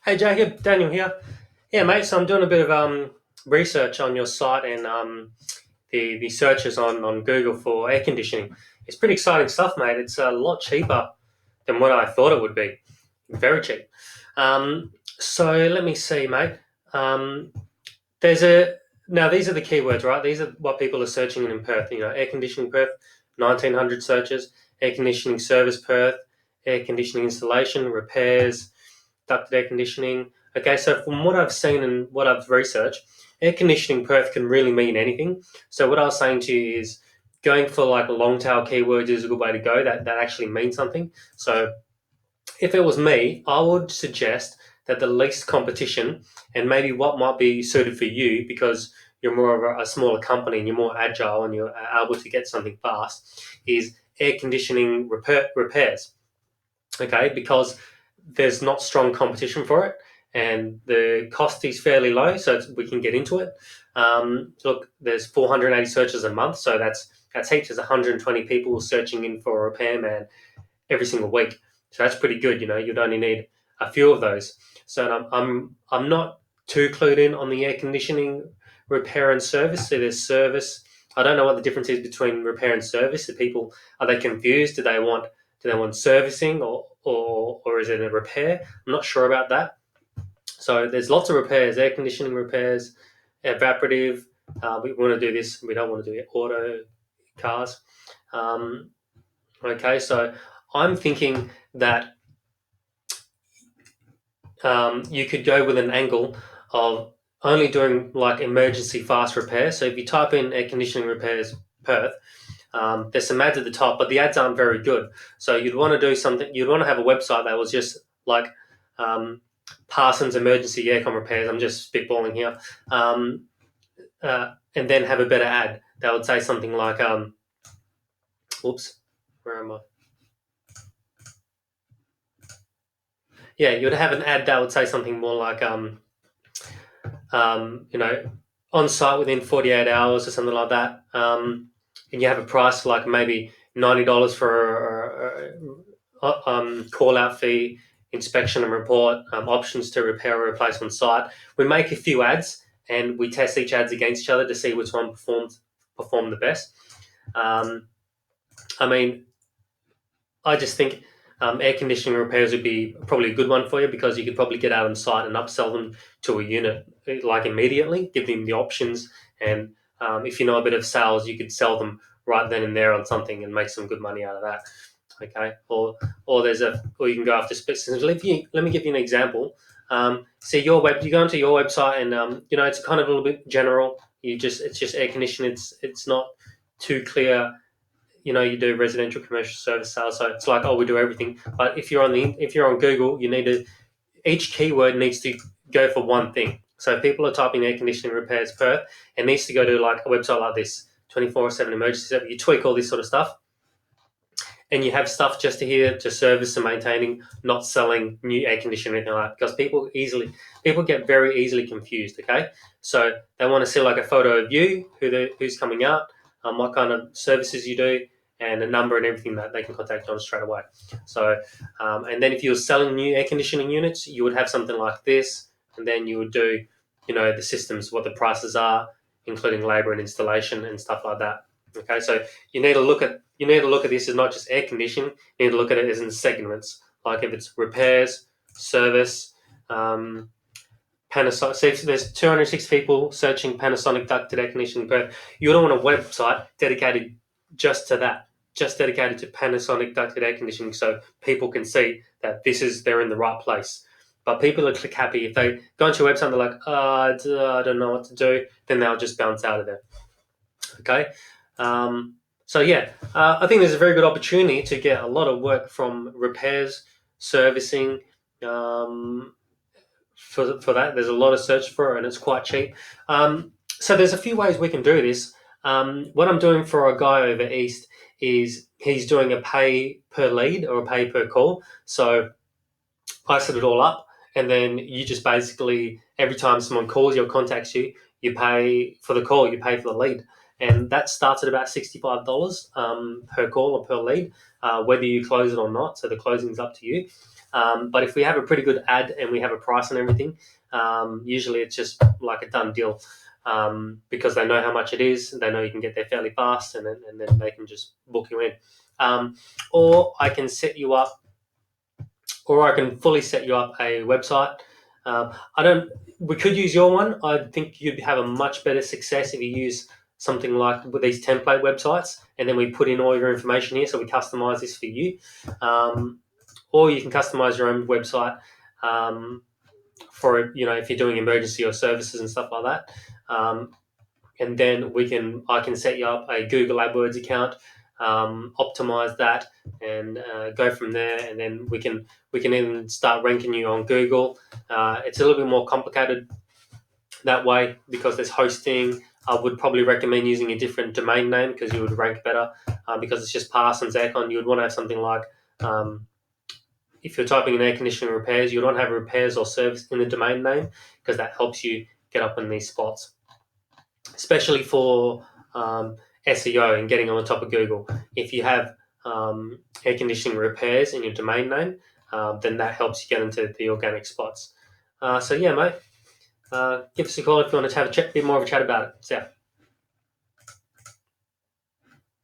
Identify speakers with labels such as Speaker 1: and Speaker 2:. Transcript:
Speaker 1: Hey Jacob, Daniel here. Yeah, mate. So I'm doing a bit of research on your site and the searches on Google for air conditioning. It's pretty exciting stuff, mate. It's a lot cheaper than what I thought it would be. Very cheap. So let me see, mate. Um, there's a Now these are the keywords, right? These are what people are searching in Perth. You know, air conditioning Perth, 1900 searches, air conditioning service Perth, air conditioning installation, repairs, ducted air conditioning. Okay, so from what I've seen and what I've researched, air conditioning Perth can really mean anything. So what I was saying to you is going for like long tail keywords is a good way to go. That actually means something. So if it was me, I would suggest that the least competition and maybe what might be suited for you because you're more of a smaller company and you're more agile and you're able to get something fast is air conditioning repairs. Okay, because there's not strong competition for it and the cost is fairly low, so we can get into it. Look, there's 480 searches a month, so that's heaps. There's 120 people searching in for a repairman every single week, so that's pretty good. You know, you'd only need a few of those. So I'm not too clued in on the air conditioning repair and service. So there's service. I don't know what the difference is between repair and service. The people, are they confused? Do they want servicing or is it a repair? I'm not sure about that. So there's lots of repairs, air conditioning repairs, evaporative. We want to do this. We don't want to do auto cars. Um, okay, so I'm thinking that you could go with an angle of only doing like emergency fast repairs. So if you type in air conditioning repairs Perth, there's some ads at the top, but the ads aren't very good. So you'd want to do something. You'd want to have a website that was just like um, Parsons Emergency Aircon Repairs. I'm just spitballing here, and then have a better ad that would say something like, "Oops, where am I?" Yeah, you'd have an ad that would say something more like, you know, on site within 48 hours or something like that. And you have a price like maybe $90 for call out fee, inspection and report, options to repair or replace on site. We make a few ads and we test each ads against each other to see which one perform the best. Um, I mean, I just think air conditioning repairs would be probably a good one for you because you could probably get out on site and upsell them to a unit like immediately, give them the options, and if you know a bit of sales, you could sell them right then and there on something and make some good money out of that. Okay, or you can go after specifics. Let me give you an example. See you go onto your website and it's kind of a little bit general. It's just air conditioning. It's not too clear. You do residential commercial service sales, so it's like, oh, we do everything. But if you're on Google, you need to each keyword needs to go for one thing. So if people are typing air conditioning repairs Perth, it needs to go to like a website like this, 24/7 emergency service. You tweak all this sort of stuff, and you have stuff just to here to service and maintaining, not selling new air conditioning or anything like that. Because people get very easily confused. Okay, so they want to see like a photo of you, who's coming out, what kind of services you do, and a number and everything that they can contact you on straight away. So, and then if you're selling new air conditioning units, you would have something like this, and then you would do, the systems, what the prices are, including labor and installation and stuff like that. Okay, so you need to look at this as not just air conditioning. You need to look at it as in segments, like if it's repairs, service, Panasonic. So if there's 206 people searching Panasonic ducted air conditioning, but you don't want a website dedicated just to that, just dedicated to Panasonic ducted air conditioning, so people can see that they're in the right place. But people are click happy if they go onto your website and they're like, I don't know what to do, then they'll just bounce out of there. Okay. So yeah, I think there's a very good opportunity to get a lot of work from repairs, servicing. Um, for that, there's a lot of search for it, and it's quite cheap. So there's a few ways we can do this. What I'm doing for a guy over east is he's doing a pay per lead or a pay per call. So I set it all up, and then you just basically every time someone calls you or contacts you, you pay for the call, you pay for the lead, and that starts at about $65 per call or per lead, whether you close it or not. So the closing's up to you. But if we have a pretty good ad and we have a price and everything, usually it's just like a done deal, because they know how much it is. They know you can get there fairly fast, and then they can just book you in. Or I can set you up, or I can fully set you up a website. I don't. We could use your one. I think you'd have a much better success if you use something like with these template websites, and then we put in all your information here, so we customize this for you. Or you can customize your own website, for if you're doing emergency or services and stuff like that. And then I can set you up a Google AdWords account, optimize that, and go from there. And then we can even start ranking you on Google. It's a little bit more complicated that way because there's hosting. I would probably recommend using a different domain name because you would rank better. Because it's just Parsons Aircon, you would want to have something like, if you're typing in air conditioning repairs, you don't have repairs or service in the domain name, because that helps you get up in these spots, especially for SEO and getting on top of Google. If you have air conditioning repairs in your domain name, then that helps you get into the organic spots. So yeah, mate, give us a call if you want to have a bit more of a chat about it. So, yeah.